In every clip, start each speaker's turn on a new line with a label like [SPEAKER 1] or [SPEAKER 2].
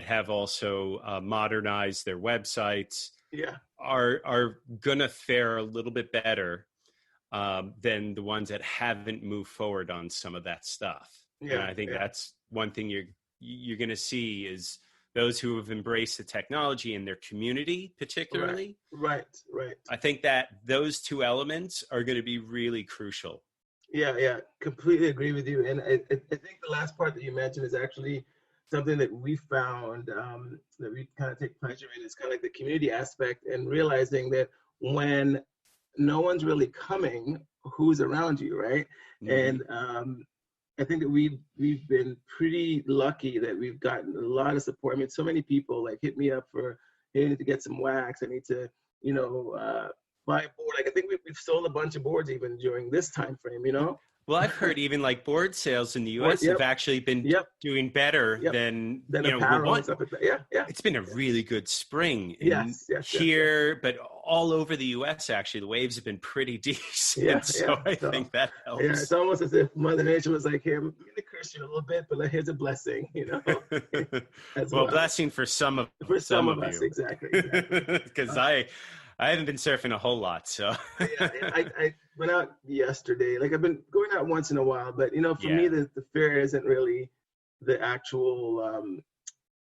[SPEAKER 1] that have also modernized their websites
[SPEAKER 2] Yeah.
[SPEAKER 1] are gonna fare a little bit better than the ones that haven't moved forward on some of that stuff.
[SPEAKER 2] Yeah.
[SPEAKER 1] And I think that's one thing you're gonna see is those who have embraced the technology in their community, particularly.
[SPEAKER 2] Right.
[SPEAKER 1] I think that those two elements are going to be really crucial.
[SPEAKER 2] Yeah, completely agree with you. And I think the last part that you mentioned is actually something that we found that we kind of take pleasure in. It's kind of like the community aspect and realizing that when no one's really coming, who's around you, right?
[SPEAKER 1] Mm-hmm.
[SPEAKER 2] And I think that we've been pretty lucky that we've gotten a lot of support. I mean, so many people like hit me up for, hey, I need to get some wax. I need to, buy a board. Like I think we've sold a bunch of boards even during this time frame,
[SPEAKER 1] Well, I've heard even like board sales in the U.S. have actually been doing better than
[SPEAKER 2] apparel and stuff like that. Yeah.
[SPEAKER 1] It's been a really good spring
[SPEAKER 2] yes,
[SPEAKER 1] but all over the U.S. actually, the waves have been pretty decent. So I think that helps.
[SPEAKER 2] Yeah, it's almost as if Mother Nature was like, "Here, I'm going to curse you a little bit, but here's a blessing."
[SPEAKER 1] Well, blessing for some of
[SPEAKER 2] us,
[SPEAKER 1] you.
[SPEAKER 2] exactly.
[SPEAKER 1] Because I haven't been surfing a whole lot, so.
[SPEAKER 2] I went out yesterday. Like I've been going out once in a while, but for me, the fair isn't really the actual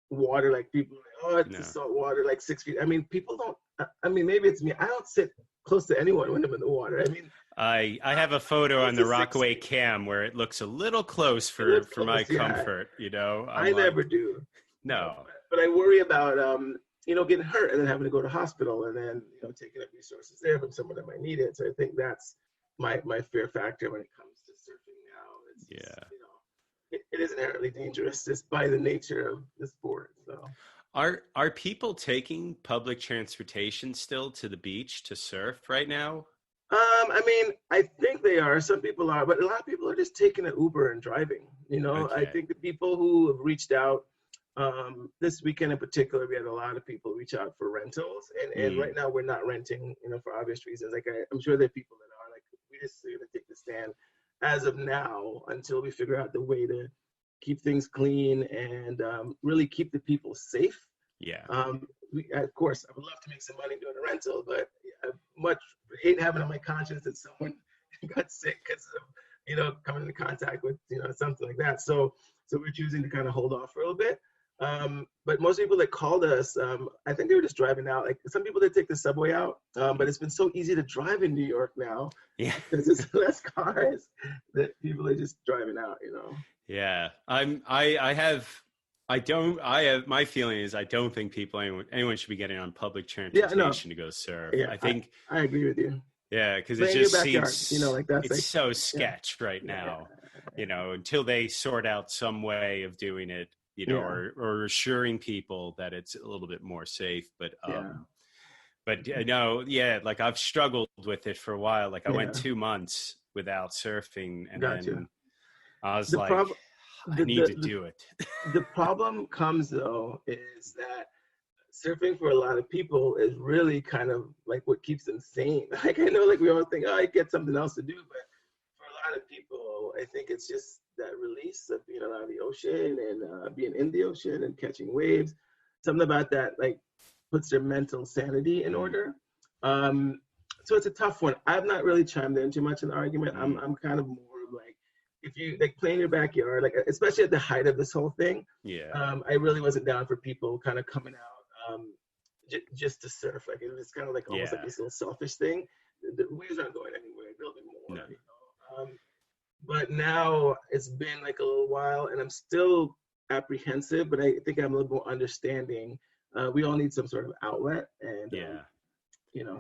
[SPEAKER 2] water. Like people, it's the salt water, like 6 feet. I mean, people don't. I mean, maybe it's me. I don't sit close to anyone when I'm in the water. I mean,
[SPEAKER 1] I have a photo on the Rockaway cam where it looks a little close for my comfort.
[SPEAKER 2] I never do.
[SPEAKER 1] No,
[SPEAKER 2] but I worry about getting hurt and then having to go to hospital and then, taking up resources there from someone that might need it. So I think that's my fear factor when it comes to surfing now. It is inherently dangerous just by the nature of the sport. So
[SPEAKER 1] are people taking public transportation still to the beach to surf right now?
[SPEAKER 2] I mean, I think they are. Some people are, but a lot of people are just taking an Uber and driving.
[SPEAKER 1] Okay.
[SPEAKER 2] I think the people who have reached out, this weekend in particular, we had a lot of people reach out for rentals, and right now we're not renting, for obvious reasons. Like I'm sure there are people that are like, we just going to take the stand as of now until we figure out the way to keep things clean and really keep the people safe.
[SPEAKER 1] Yeah.
[SPEAKER 2] Of course, I would love to make some money doing a rental, but I much hate having on my conscience that someone got sick because of coming into contact with something like that. So we're choosing to kind of hold off for a little bit. But most people that called us, I think they were just driving out. Like some people that take the subway out, but it's been so easy to drive in New York now.
[SPEAKER 1] Yeah,
[SPEAKER 2] because there's less cars that people are just driving out.
[SPEAKER 1] Yeah, my feeling is I don't think anyone should be getting on public transportation to go surf.
[SPEAKER 2] Yeah,
[SPEAKER 1] I think
[SPEAKER 2] I agree with you.
[SPEAKER 1] Yeah, because it just seems
[SPEAKER 2] that's
[SPEAKER 1] it's so sketch right now. Until they sort out some way of doing it. Or assuring people that it's a little bit more safe. But like I've struggled with it for a while. Like I went 2 months without surfing, and then I was I need to do it.
[SPEAKER 2] The problem comes though is that surfing for a lot of people is really kind of like what keeps them sane. Like I know, like we all think, I get something else to do, but for a lot of people, I think it's just that release of being out of the ocean and being in the ocean and catching waves. Something about that like puts their mental sanity in order. So it's a tough one. I've not really chimed in too much in the argument. I'm kind of more of like, if you like play in your backyard, like especially at the height of this whole thing.
[SPEAKER 1] Yeah.
[SPEAKER 2] I really wasn't down for people kind of coming out just to surf. Like it was kind of like almost like this little selfish thing. The waves aren't going anywhere. They'll be more.
[SPEAKER 1] No.
[SPEAKER 2] But now it's been like a little while and I'm still apprehensive, but I think I'm a little more understanding. We all need some sort of outlet and,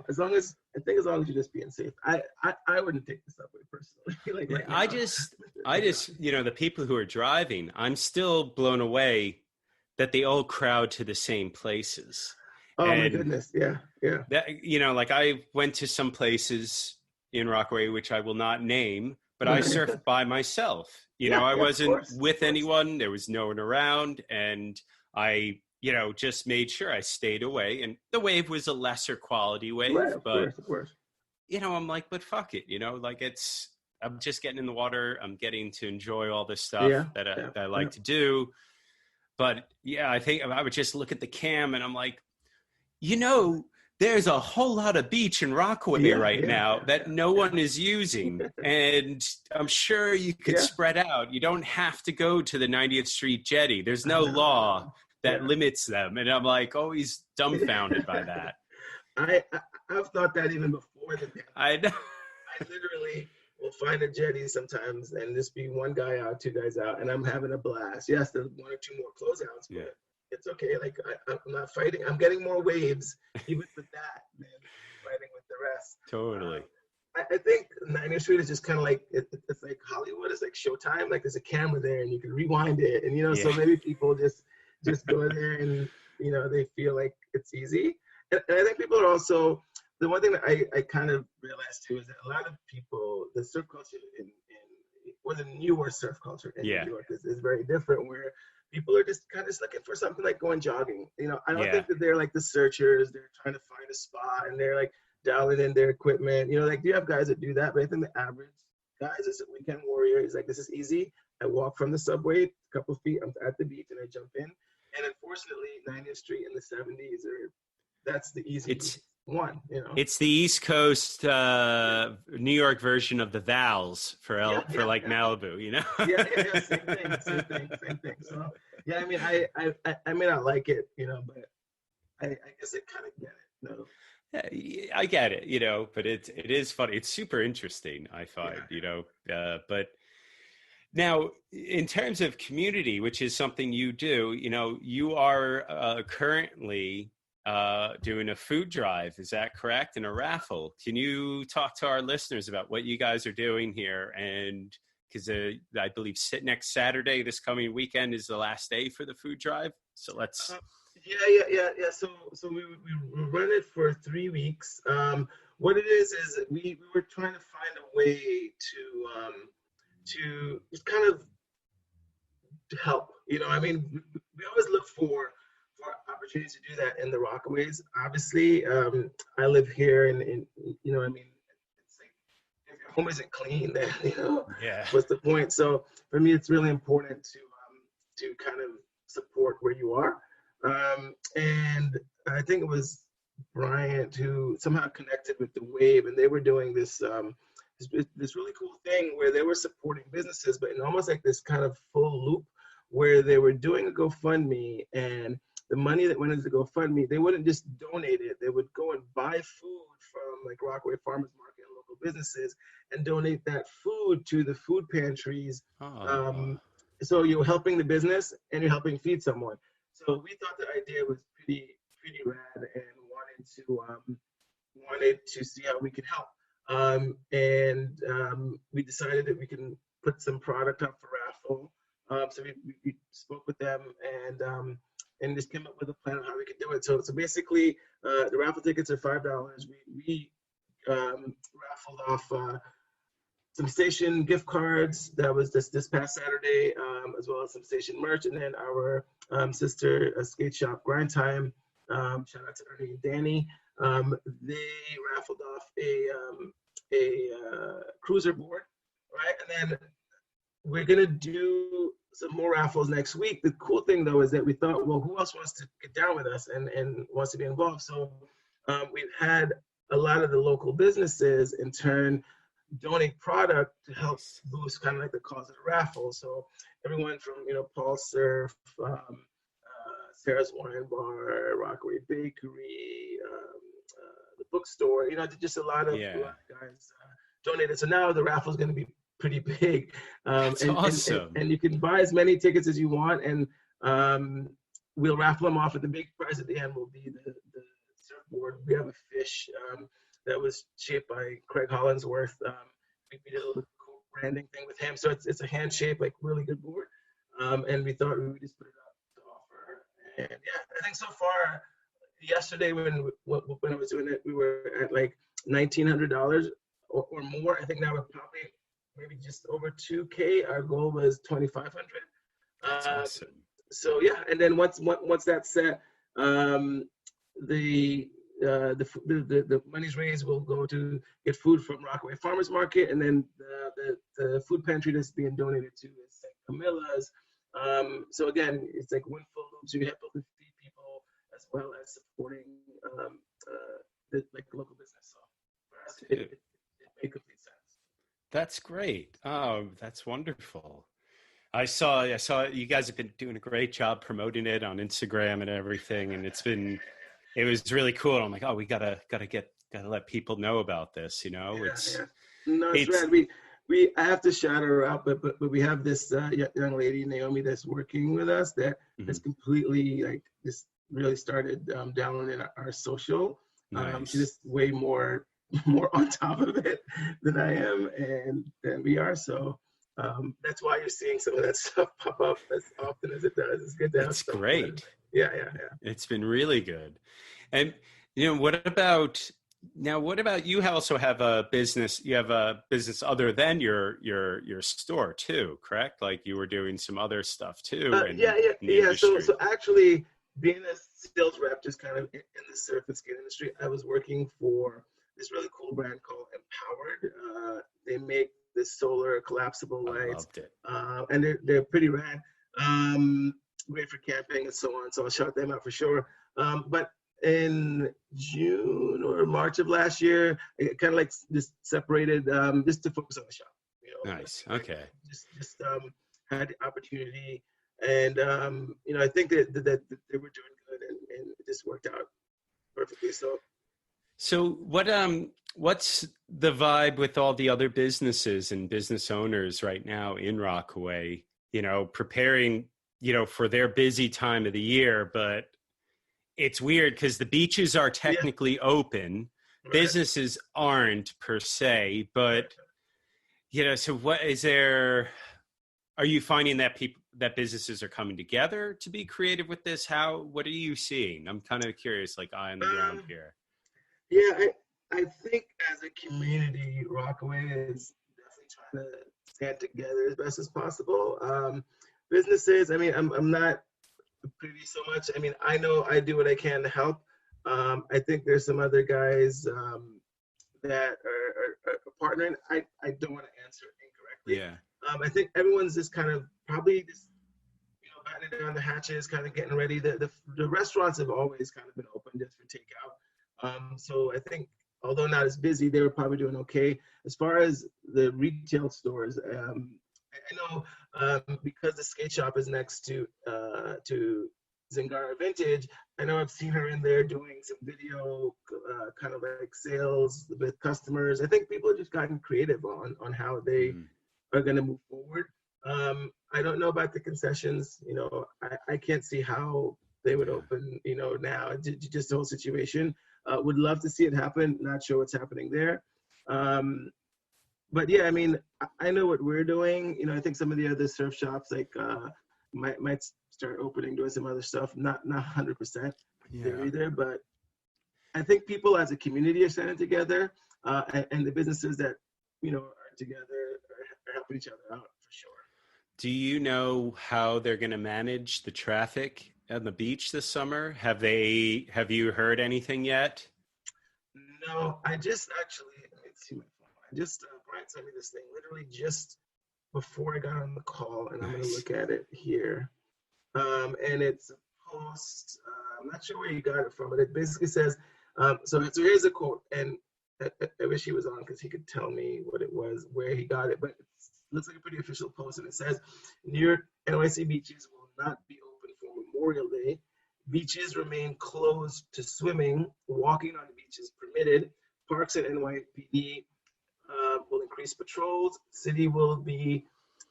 [SPEAKER 2] as long as you're just being safe, I wouldn't take the subway personally.
[SPEAKER 1] I just, the people who are driving, I'm still blown away that they all crowd to the same places.
[SPEAKER 2] Oh my goodness. Yeah.
[SPEAKER 1] That, like I went to some places in Rockaway, which I will not name, but I surfed by myself. I wasn't with anyone. There was no one around. And I, just made sure I stayed away. And the wave was a lesser quality wave.
[SPEAKER 2] Right, of course.
[SPEAKER 1] I'm like, but fuck it. I'm just getting in the water. I'm getting to enjoy all this stuff that I like to do. But yeah, I think I would just look at the cam and I'm like, you know, there's a whole lot of beach in Rockaway now that no one is using. And I'm sure you could spread out. You don't have to go to the 90th Street jetty. There's no law that limits them. And I'm like always dumbfounded by that.
[SPEAKER 2] I've thought that even before the pandemic.
[SPEAKER 1] I know.
[SPEAKER 2] I literally will find a jetty sometimes and just be one guy out, two guys out, and I'm having a blast. Yes, there's one or two more closeouts, but it's okay. Like I'm not fighting. I'm getting more waves even with that than fighting with the rest.
[SPEAKER 1] Totally.
[SPEAKER 2] I think 90th Street is just kind of like it's like Hollywood. It's like Showtime. Like there's a camera there and you can rewind it, and so maybe people just go there and they feel like it's easy. And I think people are also, the one thing that I kind of realized too is that a lot of people, the surf culture the newer surf culture in New York is very different, where people are just kind of looking for something like going jogging. I don't think that they're like the searchers. They're trying to find a spot and they're like dialing in their equipment. Like you have guys that do that, but I think the average guys is a weekend warrior. He's like, this is easy. I walk from the subway a couple feet, I'm at the beach, and I jump in. And unfortunately, 90th Street in the 70s that's the easy one.
[SPEAKER 1] It's the East Coast New York version of the Vals for like Malibu.
[SPEAKER 2] Same thing. So I mean, I may not like it, but I guess I kind of get it.
[SPEAKER 1] Yeah, I get it, but it is funny. It's super interesting, I find, but now in terms of community, which is something you do, you are currently doing a food drive. Is that correct? And a raffle. Can you talk to our listeners about what you guys are doing here? And because I believe next Saturday, this coming weekend, is the last day for the food drive. So let's.
[SPEAKER 2] Yeah. So we run it for 3 weeks. What it is we were trying to find a way to just kind of help. I mean, we always look for opportunities to do that in the Rockaways. Obviously, I live here, and I mean, it's like if your home isn't clean, then what's the point? So for me, it's really important to kind of support where you are. And I think it was Bryant who somehow connected with the Wave, and they were doing this really cool thing where they were supporting businesses, but in almost like this kind of full loop, where they were doing a GoFundMe, and the money that went into the GoFundMe, they wouldn't just donate it. They would go and buy food from like Rockaway Farmers Market and local businesses and donate that food to the food pantries. So you're helping the business and you're helping feed someone. So we thought the idea was pretty rad, and wanted to see how we could help. And we decided that we can put some product up for raffle. So we spoke with them and just came up with a plan on how we could do it. So basically, the raffle tickets are $5. We raffled off some station gift cards. That was this past Saturday, as well as some station merch. And then our sister skate shop, Grind Time, shout out to Ernie and Danny. They raffled off a cruiser board, right? And then we're gonna do some more raffles next week. The cool thing though is that we thought, well, who else wants to get down with us and wants to be involved? So we've had a lot of the local businesses in turn donate product to help boost kind of like the cause of the raffle. So everyone from Paul Surf, Sarah's Wine Bar, Rockaway Bakery, the bookstore, just a lot of guys donated. So now the raffle is going to be pretty big.
[SPEAKER 1] That's awesome.
[SPEAKER 2] And you can buy as many tickets as you want, and we'll raffle them off. At the big prize at the end will be the surfboard. We have a fish that was shaped by Craig Hollinsworth. We did a little cool branding thing with him. So it's a hand shaped, like really good board. And we thought we would just put it up to offer. And I think so far, yesterday when I was doing it, we were at like $1,900 or more. I think now we're probably maybe just over 2K. Our goal was 2,500.
[SPEAKER 1] That's awesome.
[SPEAKER 2] So and then once that's set, the money's raised will go to get food from Rockaway Farmers Market, and then the food pantry that's being donated to is St. Camilla's. So again, it's like windful loops. You have to feed people as well as supporting like local business. So for us, it made complete sense.
[SPEAKER 1] That's great. Oh, that's wonderful. I saw you guys have been doing a great job promoting it on Instagram and everything, and it was really cool. I'm like, oh, we gotta let people know about this. You know,
[SPEAKER 2] No, it's rad. I have to shout her out, but we have this young lady, Naomi, that's working with us that has completely like just really started downloading our social.
[SPEAKER 1] Nice.
[SPEAKER 2] She's just way more on top of it than I am, and than we are. So that's why you're seeing some of that stuff pop up as often as it does. It's good to have.
[SPEAKER 1] It's great.
[SPEAKER 2] Yeah.
[SPEAKER 1] It's been really good. And what about you? Also have a business. You have a business other than your store too, correct? Like you were doing some other stuff too.
[SPEAKER 2] Yeah. So actually, being a sales rep, just kind of in the surf and skate industry, I was working for this really cool brand called Empowered. They make this solar collapsible lights.
[SPEAKER 1] I loved it.
[SPEAKER 2] And they're pretty rad. Great for camping and so on. So I'll shout them out for sure. But in June or March of last year, I kind of like just separated just to focus on the shop.
[SPEAKER 1] Nice. Okay.
[SPEAKER 2] Just had the opportunity, and I think that they were doing good, and it just worked out perfectly. So
[SPEAKER 1] what's the vibe with all the other businesses and business owners right now in Rockaway? Preparing for their busy time of the year, but it's weird because the beaches are technically open, right. Businesses aren't per se, but so what is there? Are you finding that that businesses are coming together to be creative with this? What are you seeing? I'm kind of curious, like eye on the ground here.
[SPEAKER 2] Yeah, I think as a community, Rockaway is definitely trying to stand together as best as possible. Businesses, I mean, I'm not privy so much. I mean, I know I do what I can to help. I think there's some other guys that are partnering. I don't want to answer incorrectly.
[SPEAKER 1] Yeah.
[SPEAKER 2] I think everyone's just kind of probably just battening down the hatches, kind of getting ready. The restaurants have always kind of been open just for takeout. So I think, although not as busy, they were probably doing okay. As far as the retail stores, I know because the skate shop is next to Zingara Vintage, I know I've seen her in there doing some video kind of like sales with customers. I think people have just gotten creative on how they are going to move forward. I don't know about the concessions. I can't see how they would open, now, just the whole situation. Would love to see it happen. Not sure what's happening there. But yeah, I mean, I know what we're doing. I think some of the other surf shops like might start opening, doing some other stuff. Not 100% there either. But I think people as a community are standing together, and the businesses that are together are helping each other out for sure.
[SPEAKER 1] Do you know how they're going to manage the traffic on the beach this summer? Have you heard anything yet?
[SPEAKER 2] No, I just actually, let me see my phone. Brian sent me this thing literally just before I got on the call, and I'm going to look at it here. And it's a post. I'm not sure where you got it from, but it basically says, so here's a quote, and I wish he was on because he could tell me what it was, where he got it, but it looks like a pretty official post, and it says, New York NYC beaches will not be open for Memorial Day. Beaches remain closed to swimming. Walking on the beach is permitted. Parks and NYPD will increase patrols. City will be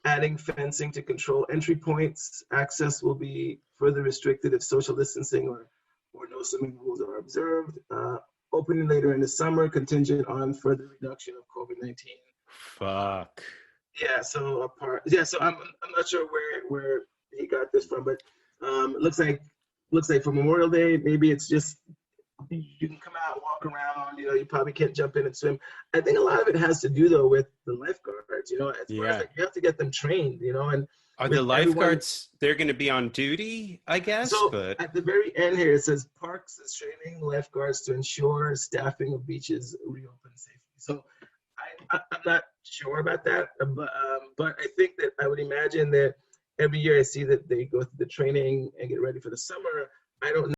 [SPEAKER 2] adding fencing to control entry points. Access will be further restricted if social distancing or no swimming rules are observed. Opening later in the summer, contingent on further reduction of COVID-19.
[SPEAKER 1] Fuck.
[SPEAKER 2] Yeah. So So I'm not sure where he got this from, but looks like for Memorial Day, maybe it's just you can come out, walk around. You probably can't jump in and swim. I think a lot of it has to do though with the lifeguards. As far as you have to get them trained. And
[SPEAKER 1] are the lifeguards? They're going to be on duty, I guess.
[SPEAKER 2] So
[SPEAKER 1] but
[SPEAKER 2] at the very end here, it says Parks is training lifeguards to ensure staffing of beaches reopen safely. So I'm not sure about that, but I think that I would imagine that every year I see that they go through the training and get ready for the summer. I don't